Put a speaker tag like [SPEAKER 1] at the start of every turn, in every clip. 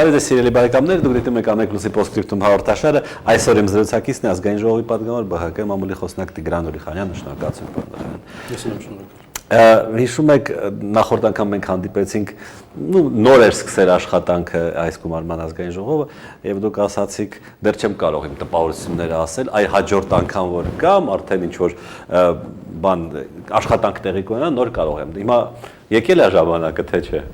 [SPEAKER 1] Բարև ձեզ սիրելի բարեկամներ, դուք դիտում եք Ամեկլուսի Պոստսկրիպտում հաղորդաշարը, այսօր իմ զրուցակիցն է ազգային ժողովի պատգամավոր ԲՀԿ մամուլի խոսնակ Տիգրան Ուրիխանյանը, շնորհակալություն պատասխան։
[SPEAKER 2] Ես եմ շնորհակալ։
[SPEAKER 1] Հիշում եք նախորդ անգամ մենք հանդիպեցինք, նոր էր սկսել աշխատանքը այս գումարման ազգային ժողովը եւ դուք ասացիք դեռ չեմ կարող իմ տպավորությունները ասել, այ հաջորդ անգամ որ կամ արդեն ինչ որ բան աշխատանք տեղի կունենա նոր կարող եմ։ Հիմա եկել է ժամանակը թե չէ։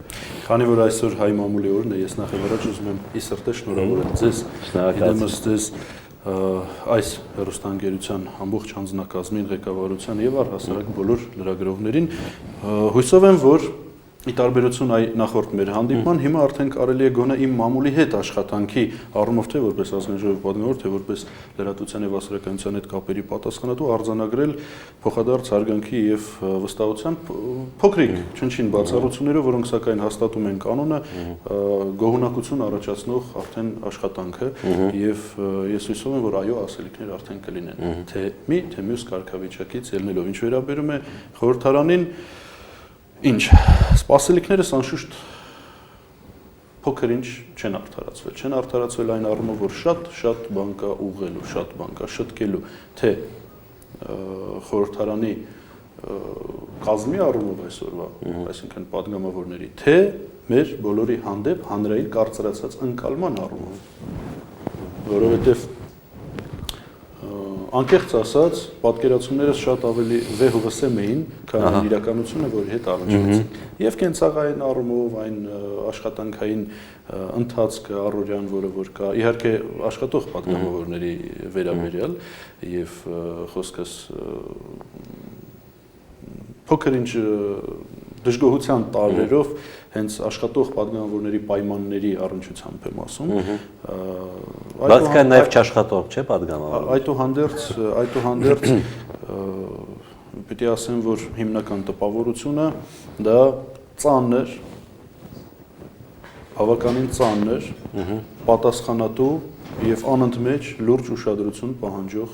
[SPEAKER 2] Քանի որ այսօր հայ մամուլի օրն է, ես նախ եւ առաջ ուզում եմ ի սրտե շնորհավորել ձեզ, իդեմս ձեզ այս հեռուստաընկերության ամբողջ հանձնակազմին, ղեկավարության եւ առհասարակ բոլոր լրագրողներին, հույսով եմ, որ ի տարբերություն այ նախորդ մեր հանդիպման, հիմա արդեն կարելի է գոնե իմ մամուլի հետ աշխատանքի առումով թե որպես ազգային ժողովի պատգամավոր, թե որպես լրատվության եւ հասարակայնության հետ կապերի պատասխանատու արձանագրել փոխադարձ հարգանքի եւ վստահության փոքրիկ չնչին բացառություններով, որոնք սակայն հաստատում են կանոնը, գոհունակություն առաջացնող արդեն աշխատանքը եւ ես հույսով եմ, որ այո, ասելիքներ արդեն կլինեն, թե մի, թե մյուս կարգավիճակից ելնելով, ինչ վերաբերում է խորհրդարանին. Ինչ, սպասելիքներս անշուշտ փոքր ինչ չեն արդարացվել այն առումով, որ շատ բան կա ուղղելու, շատ բան կա շտկելու, թե խորհրդարանի կազմի առումով այսօրվա, այսինքն պատգամավորների, թե մեր բոլորի հանդեպ հանրային կարծրացած ընկալման առումով, որովհետև անկեղծ ասած, պատկերացումներս շատ ավելի վեհ ու վսեմ էին, քան իրականությունը, որի հետ առնչվեցին։ Եվ կենցաղային առումով, այն աշխատանքային ընթացքը, առօրյան, որը որ կա, իհարկե աշխատող պատգամավորների վերաբերյալ եւ խոսքս փոքր ինչ դժգոհության տարրերով հենց աշխատող պատգամավորների պայմանների առնչությամբ եմ ասում։
[SPEAKER 1] Բայց կա նաև չաշխատող, չէ՞ պատգամավոր։
[SPEAKER 2] Այդուհանդերձ պիտի ասեմ, որ հիմնական տպավորությունը դա ծանր, բավականին ծանր, պատասխանատու եւ անընդմեջ լուրջ ուշադրություն պահանջող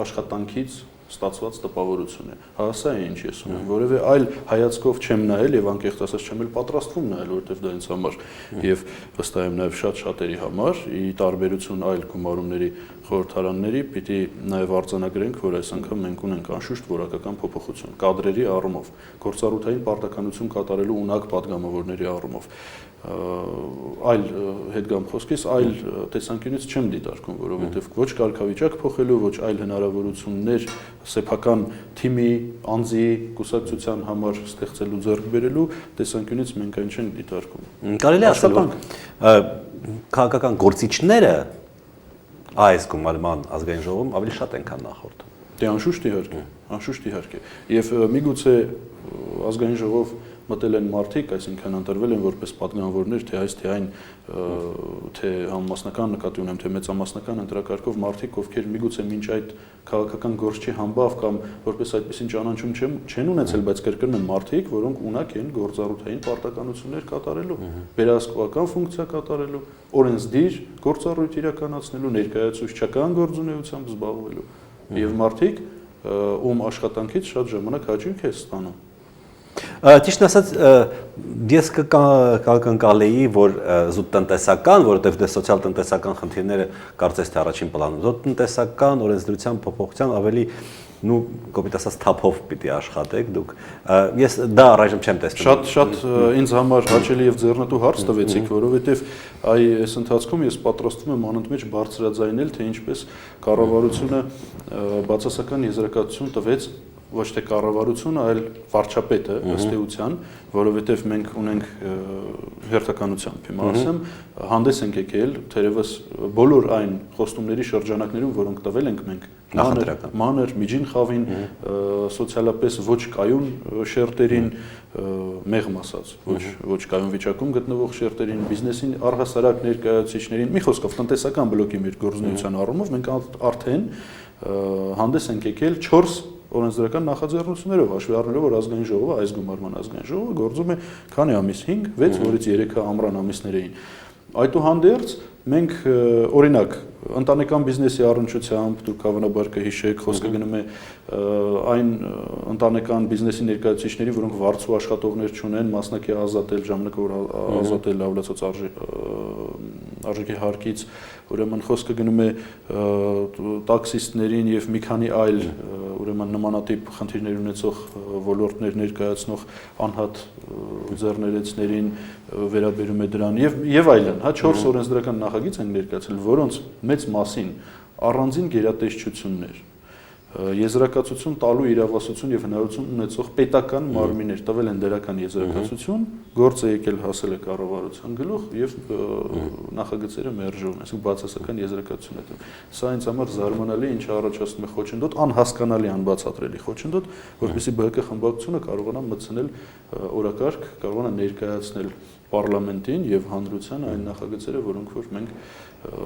[SPEAKER 2] աշխատանքից ստացված տպավորություն է։ Հասա է ինչ ես ունեմ, որևէ այլ հայացքով չեմ նայել եւ անկեղծ ասած չեմ էլ պատրաստվում նայել, որովհետեւ դա ինձ համար եւ վստահ եմ նաեւ շատ շատերի համար, ի տարբերություն այլ գումարումների խորհրդարանների, պիտի նաեւ արձանագրենք, որ այս անգամ մենք ունենք անշուշտ որակական փոփոխություն կադրերի առումով, գործառութային պարտականություն կատարելու ունակ պատգամավորների առումով։ Այլ հետ գամ խոսքից, այլ տեսանկյունից չեմ դիտարկում, որովհետև ոչ կարգավիճակ փոխելու, ոչ այլ հնարավորություններ սեփական թիմի, անձի, կուսակցության համար ստեղծելու ձեռք բերելու տեսանկյունից մենք այն չենք դիտարկում։
[SPEAKER 1] Կարելի է ասել, որ քաղաքական գործիչները այս գումարման ազգային ժողովում ավելի շատ են, քան նախորդ։
[SPEAKER 2] Դե անշուշտ իհարկե։ Եվ միգուցե ազգային ժողով մտել են մարդիկ, այսինքն ընտրվել են որպես պատգամավորներ, թե այս թե այն, թե համամասնական նկատի ունեմ, թե մեծամասնական ընտրակարգով մարդիկ, ովքեր միգուցե մինչ այդ քաղաքական գործչի համբավ կամ որպես այդպեսին ճանաչում չեն ունեցել, բայց կրկնում եմ մարդիկ, որոնք ունակ են գործառութային պարտականություններ կատարելու, վերահսկողական ֆունկցիա կատարելու, օրենսդիր գործառույթ իրականացնելու, ներկայացուցչական գործունեությամբ զբաղվելու եւ մարդիկ, ում աշխատանքից շատ ժամանակ հաճույք է ստանում։
[SPEAKER 1] Ճիշտ ասած, ես կկալեի, որ զուտ տնտեսական, որովհետև դե սոցիալ-տնտեսական խնդիրները կարծես թե առաջին պլանում, զուտ տնտեսական օրենսդրության փոփոխության ավելի կոպիտ ասած թափով պիտի աշխատեք դուք։ Ես դա առայժմ չեմ տեսնում։
[SPEAKER 2] Շատ ինձ համար հաճելի եւ ձեռնտու հարց տվեցիք, որովհետեւ այս ընթացքում ես պատրաստվում եմ անընդմեջ բարձրաձայնել, թե ինչպես կառավարությունը բացասական եզրակացություն տվեց ոչ թե կառավարությունը, այլ վարչապետը ըստ էության, որովհետև մենք ունենք հերթականությամբ, հիմա ասեմ, հանդես ենք եկել թերևս բոլոր այն խոստումների շրջանակներում, որոնք տվել ենք մենք մանր, միջին խավին, սոցիալապես ոչ կայուն շերտերին, մեղմ ասած, ոչ կայուն վիճակում գտնվող շերտերին, բիզնեսին, առհասարակ ներկայացուցիչներին, մի խոսքով տնտեսական բլոկի մեր գործունեության առումով մենք արդեն հանդես ենք եկել 4 օրենսդրական նախաձեռնություններով, հաշվի առնելով, որ ազգային ժողովը, այս գումարման ազգային ժողովը գործում է քանի ամիս, 5, 6, որից 3-ը ամռան ամիսներ էին։ Այդուհանդերձ մենք օրինակ ընտանեկան բիզնեսի առնչությամբ դուք հավանաբար կհիշեք, խոսքը գնում է այն ընտանեկան բիզնեսի ներկայացուցիչների, որոնք վարձու աշխատողներ չունեն, մասնակի ազատել, ժամանակը որ ազատել լավլացած արժեքի հարկից, ուրեմն խոսքը գնում է տաքսիստներին եւ մի քանի այլ ուրեմն նմանատիպ խնդիրներ ունեցող ոլորտներ ներկայացնող անհատ ձեռներեցներին վերաբերում է դրան եւ այլն, հա 4 օրենսդրական նախագիծ են ներկայացել, որոնց մեծ մասին առանձին գերատեսչություններ, եզրակացություն տալու իրավասություն եւ հնարավորություն ունեցող պետական մարմիններ տվել են դերական եզրակացություն, գործը եկել հասել է կառավարության գլուխ եւ նախագծերը մերժում, այսինքն բացասական եզրակացություն է տվել։ Սա ինձ համար զարմանալի, ինչը առաջացնում է խոչընդոտ, անհասկանալի, անբացատրելի խոչընդոտ, որովհետեւ ԲՀԿ խմբակցությունը կարողանա մտցնել օրակարգ, կարողանա ներկայացնել պարլամենտին եւ հանրությանը այն նախագծերը, որոնք որ մենք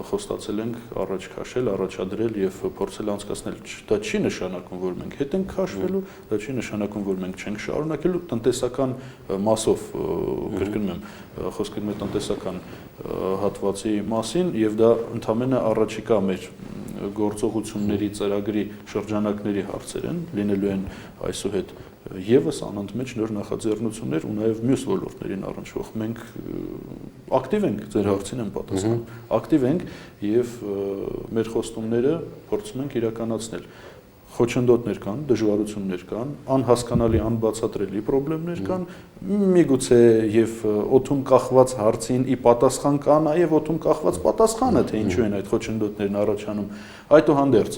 [SPEAKER 2] խոստացել ենք առաջ քաշել, առաջադրել եւ փորձել անցկացնել։ Դա չի նշանակում, որ մենք հետ ենք քաշվելու, դա չի նշանակում, որ մենք չենք շարունակելու տնտեսական մասով, կրկնում եմ, խոսքը գնում է տնտեսական հատվածի մասին եւ դա ընդհանրապես առաջիկա մեր գործողությունների ծրագրի շրջանակների հարցեր են, լինելու են այսուհետ եւս անընդմեջ նոր նախաձեռնություններ ու նաեւ մյուս ոլորտներին առնչվող։ Մենք ակտիվ ենք, ձեր հարցին եմ պատասխանում, ակտիվ ենք եւ մեր խոստումները փորձում ենք իրականացնել։ Խոչընդոտներ կան, դժվարություններ կան, անհասկանալի, անբացատրելի խնդիրներ կան, միգուցե եւ օդում կախված հարցին ի պատասխան կա նաեւ օդում կախված պատասխանը, թե ինչու են այդ խոչընդոտներն առաջանում։ Այդուհանդերձ,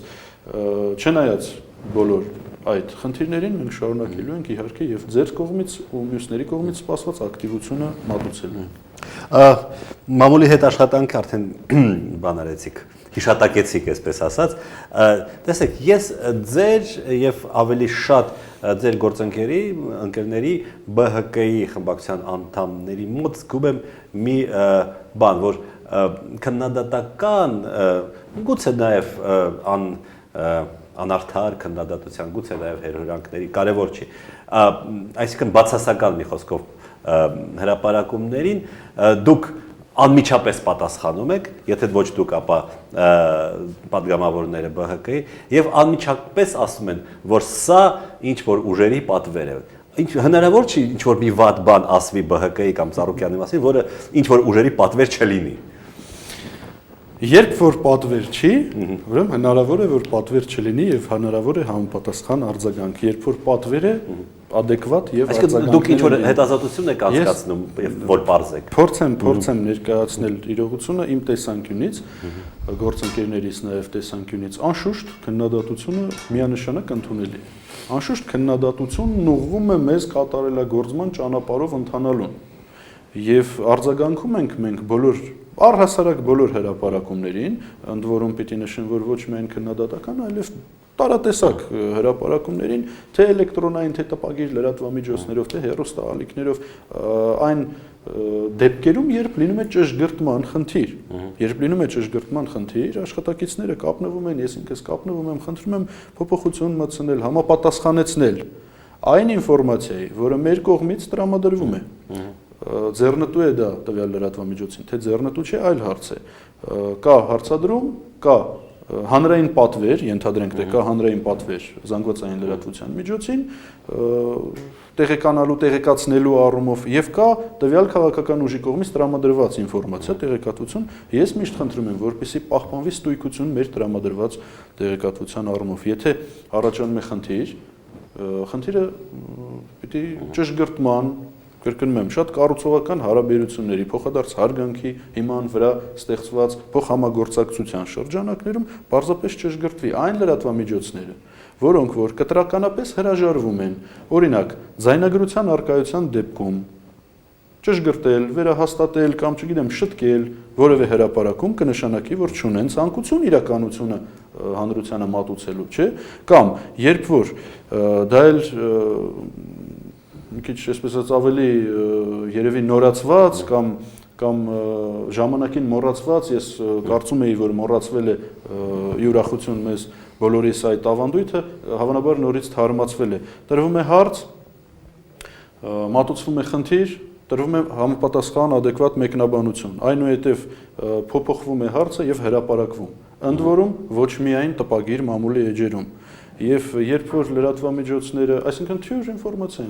[SPEAKER 2] չնայած բոլոր այդ խնդիրներին մենք շարունակելու ենք իհարկե եւ ձեր կողմից ու մյուսների կողմից սպասված ակտիվությունը մատուցելու ենք։
[SPEAKER 1] Մամուլի հետ աշխատանքը արդեն բանարեցիք, հիշատակեցիք, այսպես ասած։ Տեսեք, ես ձեր եւ ավելի շատ ձեր գործընկերների ԲՀԿ-ի խմբակցության անդամների մոտ զգում եմ մի բան, որ քննադատական, գուցե նաեւ անարդար քննադատության, գուցե նաև հերհորանքների, կարևոր չի, այսինքն բացասական մի խոսքով հրապարակումներին դուք անմիջապես պատասխանում եք, եթե ոչ դուք, ապա падգամավորները ԲՀԿ-ի, եւ անմիջապես ասում են, որ սա ինչ որ ուժերի պատվեր է։ Հնարավոր չի ինչ որ մի վատ բան ասվի ԲՀԿ-ի կամ Ծառուկյանի մասին, որը ինչ որ ուժերի պատվեր չլինի։
[SPEAKER 2] Երբ որ պատվեր չի, ուրեմն հնարավոր է որ պատվեր չլինի եւ հնարավոր է համապատասխան արձագանք։ Երբ որ պատվեր է, adekvat եւ
[SPEAKER 1] արձագանք։ Դուք ինչ որ հետազոտություն եք անցկացնում, որ բարձեք։
[SPEAKER 2] Փորձեմ ներկայացնել իրողությունը իմ տեսանկյունից, գործընկերներից նաեւ տեսանկյունից, անշուշտ քննադատությունը միանշանակ ընդունելի է։ Անշուշտ քննադատությունն ուղղվում է մեզ կատարելագործման ճանապարհով ընթանալուն։ Եվ արձագանքում ենք մենք բոլոր առհասարակ բոլոր հրապարակումներին, ընդ որում պիտի նշեմ, որ ոչ միայն քննադատական, այլև տարատեսակ հրապարակումներին, թե էլեկտրոնային, թե տպագիր լրատվամիջոցներով, թե հեռուստաալիքներով, այն դեպքերում, երբ լինում է ճշգրտման խնդիր, աշխատակիցները կապնվում են, ես ինքս կապնվում եմ, խնդրում եմ փոփոխություն մտցնել, համապատասխանեցնել այն ինֆորմացիայի, որը մեր կողմից տրամադրվում է։ Ձեռնտու է դա տվյալ լրատվամիջոցին, թե ձեռնտու չէ, այլ հարց է։ Կա հարցադրում, կա հանրային պատվեր, ենթադրենք, թե կա հանրային պատվեր զանգվածային լրատվության միջոցին, տեղեկանալու, տեղեկացնելու առումով եւ կա տվյալ քաղաքական ուժի կողմից տրամադրված ինֆորմացիա, տեղեկատվություն։ Ես միշտ խնդրում եմ, որպեսզի պահպանվի ստույգություն մեր տրամադրված տեղեկատվության առումով։ Եթե առաջանում է խնդիրը պիտի ճշգրտման, կրկնում եմ, շատ կառուցողական հարաբերությունների, փոխադարձ հարգանքի հիման վրա ստեղծված փոխհամագործակցության շրջանակներում պարզապես ճշգրտվի այն լրատվամիջոցները, որոնք որ կտրականապես հրաժարվում են, օրինակ, ձայնագրության առկայության դեպքում ճշգրտել, վերահաստատել կամ չգիտեմ, շտկել որևէ հրապարակում կնշանակի, որ չունեն ցանկություն իրականությունը հանրությանը մատուցելու, չէ՞, կամ երբ որ դա էլ մի քիչ այսպես ասած ավելի երևի նորացված կամ ժամանակին մոռացված, ես կարծում էի, որ մոռացվել է յուրախություն մեզ բոլորիս այդ ավանդույթը, հավանաբար նորից թարմացվել է։ Տրվում է հարց, մատուցվում է խնդիր, տրվում է համապատասխան adekvat մեկնաբանություն, այնուհետև փոփոխվում է հարցը եւ հրապարակվում, ընդ որում ոչ միայն տպագիր մամուլի էջերում։ Եվ երբ որ լրատվամիջոցները, այսինքն թյուր ինֆորմացիա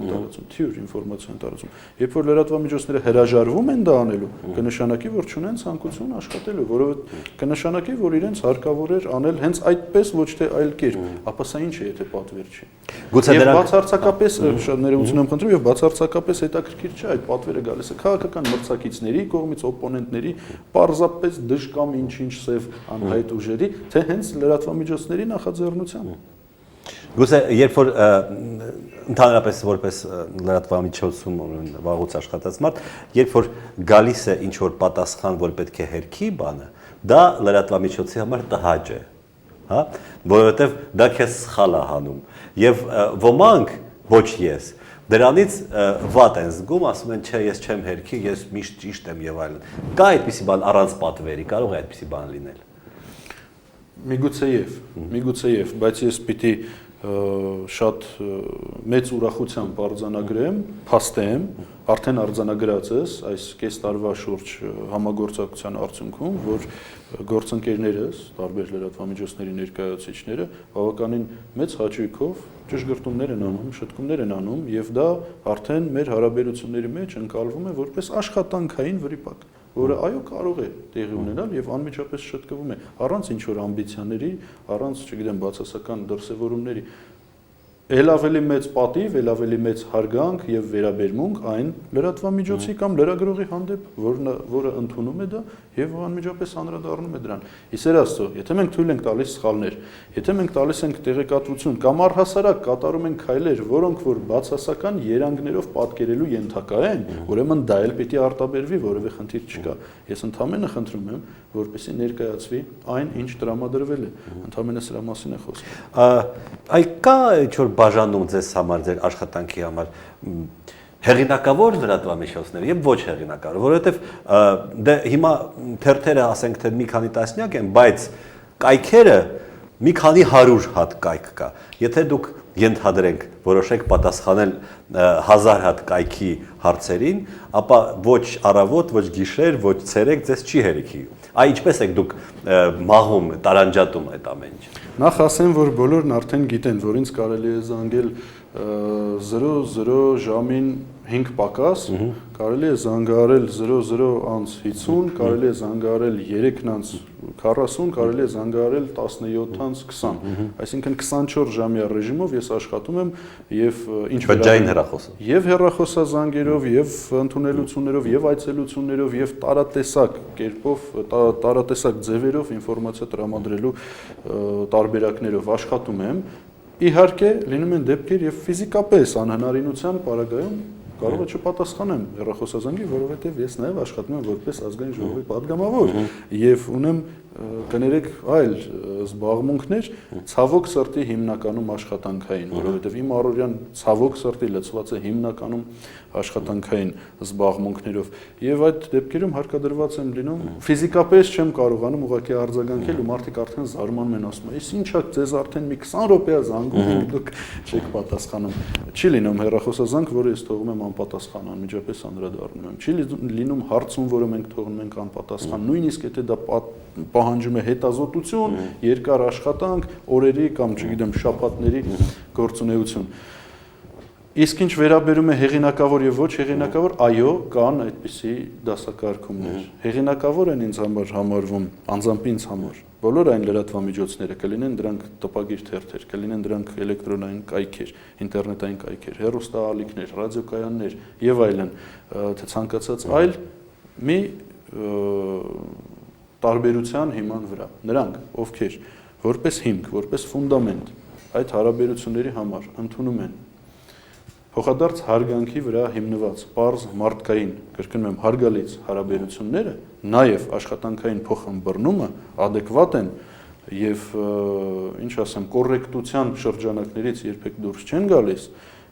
[SPEAKER 2] են տարածում, երբ որ լրատվամիջոցները հրաժարվում են դա անելու, կնշանակի, որ չունեն ցանկություն աշխատելու, որովհետեւ կնշանակի, որ իրենց հարկավոր էր անել հենց այդպես, ոչ թե այլ կերպ, ապա սա ինչ է, եթե պատվեր չի։ Եվ բացարձակապես, շատ ներողություն եմ խնդրում, եւ բացարձակապես հետաքրքիր չէ այդ պատվերը գալիս է քաղաքական մրցակիցների կողմից, օպոնենտների, պարզապես դժկամ ինչ-ինչ սև անհայտ ուժերի, թե հենց լրատվամիջոցների նախաձեռնությամբ։
[SPEAKER 1] Գուցե երբ որ ընդհանրապես որպես լրատվամիջոցում վաղուց աշխատած մարդ, երբ որ գալիս է ինչ որ պատասխան, որ պետք է հերքի բանը, դա լրատվամիջոցի համար տհաճ է, հա, որովհետև դա քեզ սխալ է հանում։ Եվ ոմանք, ոչ ես, դրանից վատ են զգում, ասում են, չէ, ես չեմ հերքի, ես միշտ ճիշտ եմ եւ այլն։ Կա այդպիսի բան առանց պատվերի, կարող է այդպիսի բան լինել։ Միգուցեև, բայց ես պիտի շատ մեծ ուրախությամբ արձանագրեմ, փաստեմ, արդեն արձանագրած ես այս կես տարվա շուրջ համագործակցության արդյունքում, որ գործընկերներս, տարբեր լրատվամիջոցների ներկայացուցիչները բավականին մեծ հաճույքով ճշգրտումներ են անում, շտկումներ են անում, եւ դա արդեն մեր հարաբերությունների մեջ ընկալվում է որպես աշխատանքային վրիպակ, որը այո կարող է տեղի ունենալ եւ անմիջապես շտկվում է առանց ինչ որ ամբիցիաների, առանց, չգիտեմ, բացասական դրսևորումների։ Էլ ավելի մեծ պատիվ, էլ ավելի մեծ հարգանք եւ վերաբերմունք այն լրատվամիջոցի կամ լրագրողի հանդեպ, որը ընդունում է դա եւ անմիջապես անդրադառնում է դրան։ Իսեր Աստծո, եթե մենք թույլ ենք տալիս սխալներ, եթե մենք տալիս ենք տեղեկատվություն կամ առհասարակ կատարում ենք քայլեր, որոնք որ բացասական երանգներով պատկերելու ենթակա են, ուրեմն դա էլ պիտի արտաբերվի, որևէ խնդիր չկա։ Ես ընդհանրապես խնդրում եմ, որպեսզի ներկայացվի այն, ինչ տրամադրվել է։ Ընդհանրապես սրա մասին է խոսքը։ Այ կա ինչ-որ բաժանում ձեզ համար, ձեր աշխատանքի համար հեղինակավոր լրատվամիջոցներ եւ ոչ հեղինակավոր, որովհետեւ դե հիմա թերթերը ասենք թե մի քանի տասնյակ են, բայց կայքերը մի քանի 100 հատ կայք կա։ Եթե դուք ենթադրենք որոշեք պատասխանել 1000 հատ կայքի հարցերին, ապա ոչ առավոտ, ոչ գիշեր, ոչ ցերեկ ձեզ չի հերիքի։ Այ ինչպես եք դուք մաղում, տարանջատում այդ ամեն ինչ։
[SPEAKER 2] Նախ ասեմ, որ բոլորն արդեն գիտեն, որ ինձ կարելի է զանգել 00 ժամին 5 պակաս, կարելի է զանգահարել 00:50, կարելի է զանգահարել 3:40, կարելի է զանգահարել 17:20, այսինքն 24 ժամյա ռեժիմով ես աշխատում եմ եւ ինչ
[SPEAKER 1] բջջային հեռախոսը։
[SPEAKER 2] Եվ հեռախոսազանգերով, եւ ընդունելություններով, եւ այցելություններով, եւ տարատեսակ կերպով, տարատեսակ ձևերով ինֆորմացիա տրամադրելու տարբերակներով աշխատում եմ։ Իհարկե, լինում են դեպքեր եւ ֆիզիկապես անհնարինության պարագայում կարող է չպատասխանեմ հեռախոսազանգի, որովհետեւ ես նաեւ աշխատում եմ որպես ազգային ժողովի падգամավոր եւ ունեմ կներեք այլ զբաղմունքներ, ցավոք սրտի հիմնականում աշխատանքային, որովհետեւ իմ առօրյան ցավոք սրտի լցված է հիմնականում աշխատանքային զբաղմունքներով եւ այդ դեպքերում հարկադրված եմ լինում ֆիզիկապես չեմ կարողանում ուղղակի արձագանքել ու մարդիկ արդեն զարմանում են ասում այս ինչա ձեզ արդեն մի 20 րոպեա զանգում եք դուք չեք պատասխանում չի լինում հեռախոսազանգ որը ես թողում եմ անպատասխան անմիջապես անդրադառնում եմ չի լինում հարցում որը մենք թողնում ենք անպատասխան նույնիսկ եթե դա պահանջում է հետազոտություն երկար աշխատանք օրերի կամ չգիտեմ շաբաթների գործունեություն Իսկ ինչ վերաբերում է հեղինակավոր եւ ոչ հեղինակավոր, այո, կան այդպիսի դասակարգումներ։ Հեղինակավոր են ինձ համար համարվում, անձամբ ինձ համար։ Բոլոր այն լրատվամիջոցները կլինեն դրանք տպագիր թերթեր, կլինեն դրանք էլեկտրոնային կայքեր, ինտերնետային կայքեր, հեռուստաալիքներ, ռադիոկայաններ եւ այլն, թե ցանկացած այլ մի տարբերության հիման վրա։ Նրանք, ովքեր որպես հիմք, որպես ֆունդամենտ այդ հարաբերությունների համար ընդունում են Փոխադարձ հարգանքի վրա հիմնված պարզ մարդկային, կրկնում եմ, հարգալից հարաբերությունները, նաև աշխատանքային փոխըմբռնումը adekvat են եւ ինչ ասեմ, կոռեկտության շրջանակներից երբեք դուրս չեն գալիս,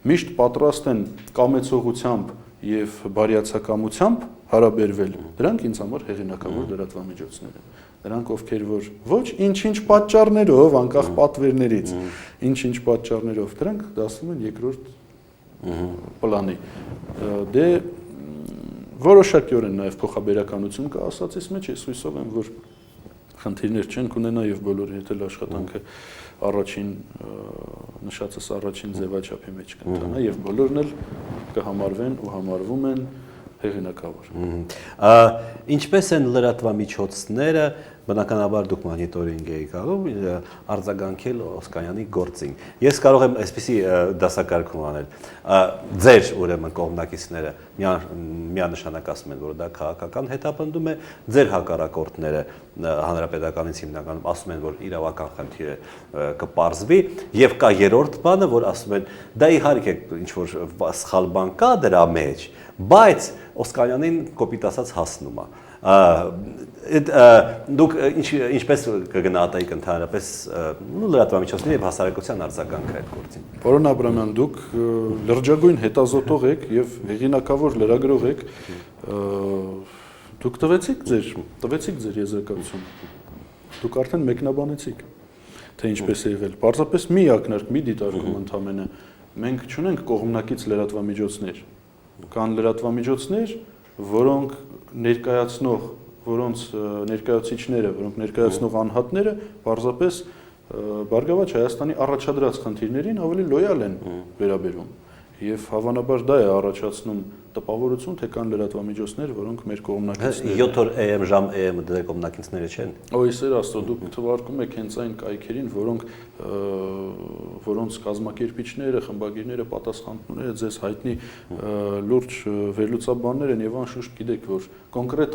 [SPEAKER 2] միշտ պատրաստ են կամեցողությամբ եւ բարյացակամությամբ հարաբերվել։ Դրանք ինձ համար հեղինակավոր լրատվամիջոցներ են։ Նրանք ովքեր որ ոչ ինչ-ինչ պատճառներով, անկախ պատվերներից, ինչ-ինչ պատճառներով, դրանք դասվում են երկրորդ պլանի։ Դե Որոշակիորեն նաև փոխաբերականություն կա ասածից մեջ, ես հույսով եմ, որ խնդիրներ չեն կունենա եւ բոլորի հետ էլ աշխատանքը առաջին նշածս առաջին ձևաչափի մեջ կընթանա եւ բոլորն էլ կհամարվեն ու համարվում են հեղինակավոր։
[SPEAKER 1] Ինչպես են լրատվամիջոցները, բնականաբար դուք մոնիտորինգ եք անում, արձագանքել Օսկանյանի գործին։ Ես կարող եմ այսպիսի դասակարգում անել։ Ձեր ուրեմն կողմնակիցները միանշանակ ասում են, որ դա քաղաքական հետապնդում է, ձեր հակառակորդները հանրապետականից հիմնականում ասում են, որ իրավական խնդիր է կպարզվի, եւ կա երրորդ բանը, որ ասում են, դա իհարկե ինչ որ սխալ բան կա դրա մեջ, բայց Օսկանյանին կոպիտ ասած հասնում է։ Դուք ինչպես կգնահատեիք ընդհանրապես լրատվամիջոցների եւ հասարակության արձագանքը այդ գործին։
[SPEAKER 2] Պարոն Աբրամյան, դուք լրջագույն հետազոտող եք եւ հեղինակավոր լրագրող եք, դուք տվեցիք ձեր եզրակացությունը։ Դուք արդեն մեկնաբանեցիք, թե ինչպես է եղել։ Պարզապես մի ակնարկ, մի դիտարկում ընդամենը մենք չունենք կողմնակից լրատվամիջոցներ։ Կան լրատվամիջոցներ, որոնք ներկայացնող, որոնց ներկայացուցիչները, որոնք ներկայացնող անհատները պարզապես Բարգավաճ Հայաստանի առաջադրած խնդիրներին ավելի լոյալ են վերաբերում եւ հավանաբար դա է առաջացնում տպավորություն, թե կան լրատվամիջոցներ, որոնք մեր կողմնակիցները
[SPEAKER 1] 7 օր AM ժամ AM դե կողմնակիցները չեն։
[SPEAKER 2] Ոյ սեր աստծո, դուք թվարկում եք հենց այն կայքերին, որոնց կազմակերպիչները, խմբագիրները, պատասխանատուները ձեզ հայտնի լուրջ վերլուծաբաններ են եւ անշուշտ գիտեք, որ կոնկրետ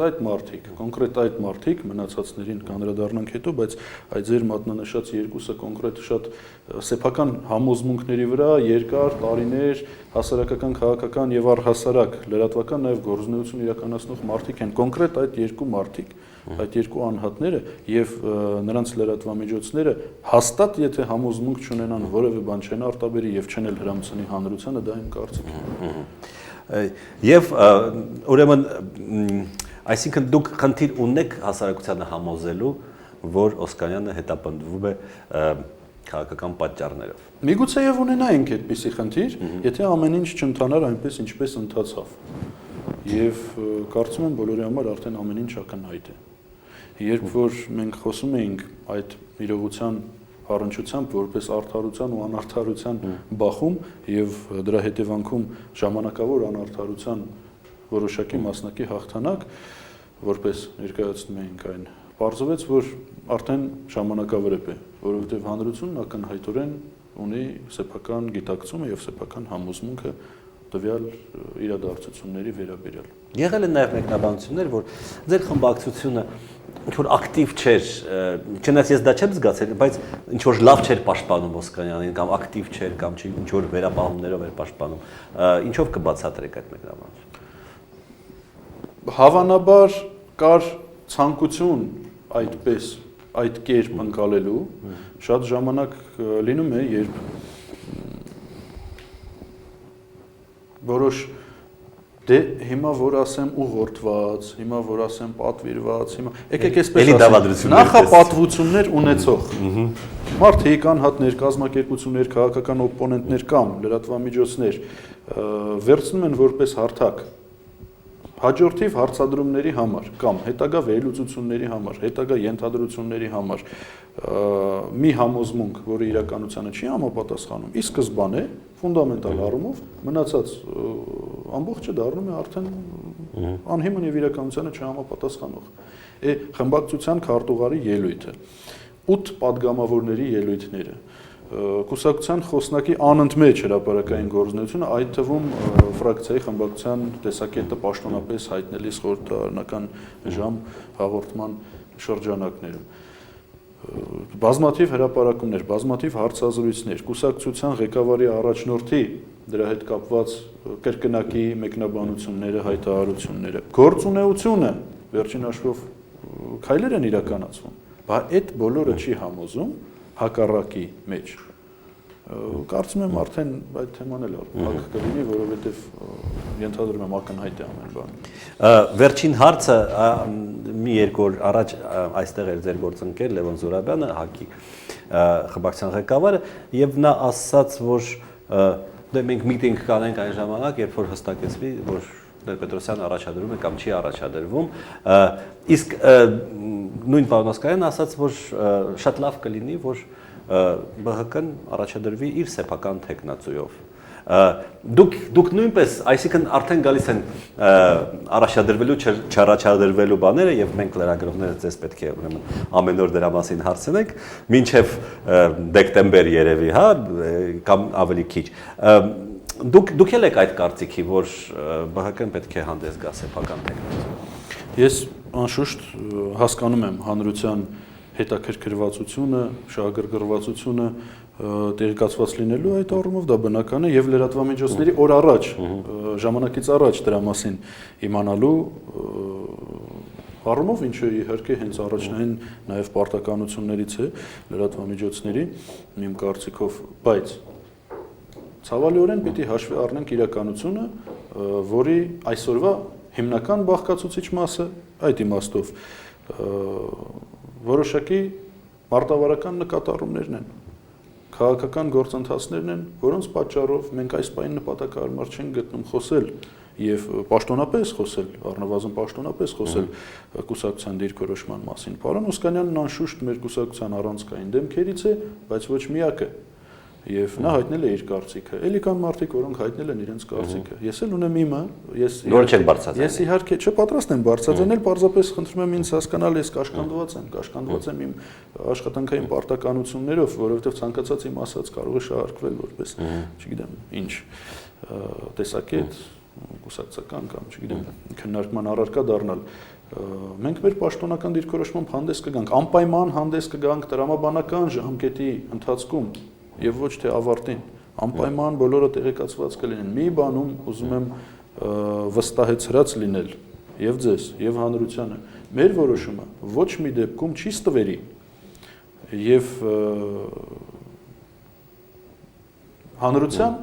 [SPEAKER 2] այդ մարդիկ մնացածներին կանդրադառնանք հետո, բայց այդ ձեր մատնանշած երկուսը կոնկրետ շատ սեփական համոզմունքների վրա երկար տարիներ հասարակական, քաղաքական եւ առհասարակ լրատվական նաեւ գործունեություն իրականացնող մարդիկ են, կոնկրետ այդ երկու մարդիկ, այդ երկու անհատները եւ նրանց լրատվամիջոցները հաստատ եթե համոզմունք չունենան որևէ բան չեն արտաբերի եւ չեն էլ հրամցնի հանրությանը, դա իմ կարծիքն է։
[SPEAKER 1] Եվ ուրեմն այսինքն դուք խնդիր ունեք հասարակությանը համոզելու, որ Օսկանյանը հետապնդվում է քաղաքական պատճառներով։
[SPEAKER 2] Միգուցե եւ ունենայինք այդպիսի խնդիր, եթե ամեն ինչ չընթանար այնպես ինչպես ընթացավ։ Եվ կարծում եմ բոլորի համար արդեն ամեն ինչ ակնհայտ է։ Երբ որ մենք խոսում էինք այդ իրողության առնչությամբ որպես արդարության ու անարդարության բախում եւ դրա հետևանքում ժամանակավոր անարդարության որոշակի մասնակի հաղթանակ, որպես ներկայացնում էինք այն, պարզվեց, որ արդեն ժամանակավրեպ է, որովհետեւ հանրությունն ակնհայտորեն ունի սեփական գիտակցումը եւ սեփական համոզմունքը տվյալ իրադարձությունների վերաբերյալ։
[SPEAKER 1] Եղել են նաեւ մեկնաբանություններ, որ ձեր խմբակցությունը ինչ որ ակտիվ չէր, չնայած ես դա չեմ զգացել, բայց ինչ որ լավ չէր պաշտպանում Օսկանյանին կամ ակտիվ չէր կամ ինչ որ վերապահումներով էր պաշտպանում, ինչով կբացատրեք այդ մեկնաբանությունը։
[SPEAKER 2] Հավանաբար կար ցանկություն այդպես այդ կերպ ընկալելու, շատ ժամանակ լինում է, երբ որոշ դե հիմա որ ասեմ ուղղորդված, հիմա որ ասեմ պատվիրված, հիմա եկեք այսպես ասեմ, նախապատվություններ ունեցող մարդիկ, անհատներ, կազմակերպություններ, քաղաքական օպոնենտներ կամ լրատվամիջոցներ վերցնում են որպես հարթակ հաջորդիվ հարցադրումների համար կամ հետագա վերլուծությունների համար, հետագա ենթադրությունների համար մի համոզմունք, որը իրականությանը չի համապատասխանում, ի սկզբանե ֆունդամենտալ առումով մնացած ամբողջը դառնում է արդեն անհիմն եւ իրականությանը չհամապատասխանող։ Խմբակցության քարտուղարի ելույթը, 8 падգամավորների ելույթները, կուսակցության խոսնակի անընդմեջ հրապարակային գործունեությունը, այդ թվում ֆրակցիայի խմբակցության տեսակետը պաշտոնապես հայտնելիս խորհրդարանական ժամ հաղորդման շրջանակներում։ Բազմաթիվ հրապարակումներ, բազմաթիվ հարցազրույցներ, կուսակցության ղեկավարի առաջնորդի դրա հետ կապված կրկնակի մեկնաբանությունները, հայտարարությունները, գործունեությունը վերջին հաշվով քայլեր են իրականացվում, բայց այդ բոլորը չի համոզում հակառակի մեջ։ Կարծում եմ արդեն այդ թեման էլ հակ կլինի, որովհետև ենթադրում եմ ակնհայտ է ամեն բան։
[SPEAKER 1] Վերջին հարցը մի երկու օր առաջ այստեղ էր ձեր գործընկեր Լևոն Զուրաբյանը, ՀԱԿ-ի խմբակցության ղեկավարը, եւ նա ասաց, որ դե մենք միտինգ կանենք այն ժամանակ, երբ որ հստակեցվի, որ Տեր-Պետրոսյանը առաջադրում է կամ չի առաջադրվում, իսկ նույն Պարոնոսկայանն ասաց, որ շատ լավ կլինի, որ ԲՀԿ-ն առաջադրվի իր սեփական տեխնացույով։ Դուք նույնպես, այսինքն արդեն գալիս են առաջադրվելու, չառաջադրվելու բաները եւ մենք լրագրողները ձեզ պետք է ուրեմն ամեն օր դրա մասին հարցնենք, մինչեւ դեկտեմբեր երևի, հա, կամ ավելի քիչ։ Դուք եք այդ կարծիքի, որ ԲՀԿ-ն պետք է հանդես գա սեփական տեխնացիայով։
[SPEAKER 2] Ես անշուշտ հասկանում եմ հանրության հետաքրքրվածությունը, շահագրգռվածությունը տեղեկացված լինելու այդ առումով դա բնական է եւ լրատվամիջոցների օր առաջ ժամանակից առաջ դրա մասին իմանալու առումով ինչը իհարկե հենց առաջնային նաեւ պարտականություններից է լրատվամիջոցների իմ կարծիքով, բայց ցավալիորեն պիտի հաշվի առնենք իրականությունը, որի այսօրվա հիմնական բաղկացուցիչ մասը այդ իմաստով որոշակի մարտավարական նկատառումներն են, քաղաքական գործընթացներն են, որոնց պատճառով մենք այս պահին նպատակահարմար չենք գտնում խոսել եւ պաշտոնապես խոսել, առնվազն պաշտոնապես խոսել կուսակցության դիրքորոշման մասին։ Պարոն Օսկանյանն անշուշտ մեր կուսակցության առանցքային դեմքերից է, բայց ոչ միակը։ Եվ նա հայտնել է իր կարծիքը։ Էլի կան մարդիկ, որոնք հայտնել են իրենց կարծիքը։ Ես էլ ունեմ իմը, ես իհարկե չպատրաստ եմ բարձրացնել, պարզապես խնդրում եմ ինձ հասկանալ, ես կաշկանդված եմ իմ աշխատանքային պարտականություններով, որովհետև ցանկացած իմ ասած կարող է շահարկվել որպես, չգիտեմ, ինչ տեսակետ, կուսակցական կամ, չգիտեմ, քննարկման առարկա դառնալ։ Մենք մեր պաշտոնական դիրքորոշմամբ հանդես կգանք, անպայման հանդես կգանք տրամաբանական ժամկետի ընթացքում եւ ոչ թե ավարտին, անպայման բոլորը տեղեկացված կլինեն։ Մի բանում ուզում եմ վստահեցրած լինել եւ ձեզ, եւ հանրությանը։ Մեր որոշումը ոչ մի դեպքում չի ստվերի եւ հանրության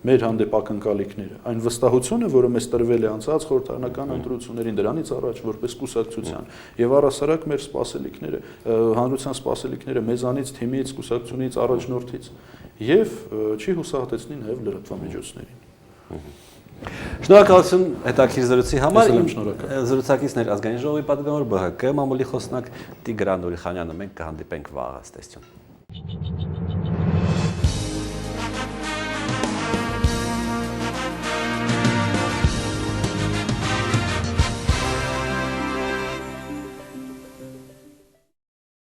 [SPEAKER 2] մեր հանդեպ ակնկալիքները, այն վստահությունը, որը մեզ տրվել է անցած խորհրդարանական ընտրություններին, դրանից առաջ որպես կուսակցության եւ առասարակ մեր սպասելիքները, հանրության սպասելիքները մեզանից, թիմից, կուսակցությունից, առաջնորդից եւ չի հուսահատեցնի նաեւ լրատվամիջոցներին։
[SPEAKER 1] Շնորհակալություն հետաքրքիր զրույցի համար։
[SPEAKER 2] Շնորհակալ։
[SPEAKER 1] Զրուցակիցներ ազգային ժողովի պատգամավոր ԲՀԿ մամուլի խոսնակ Տիգրան Նուրիխանյանը, մենք կհանդիպենք վաղ, հաստատություն։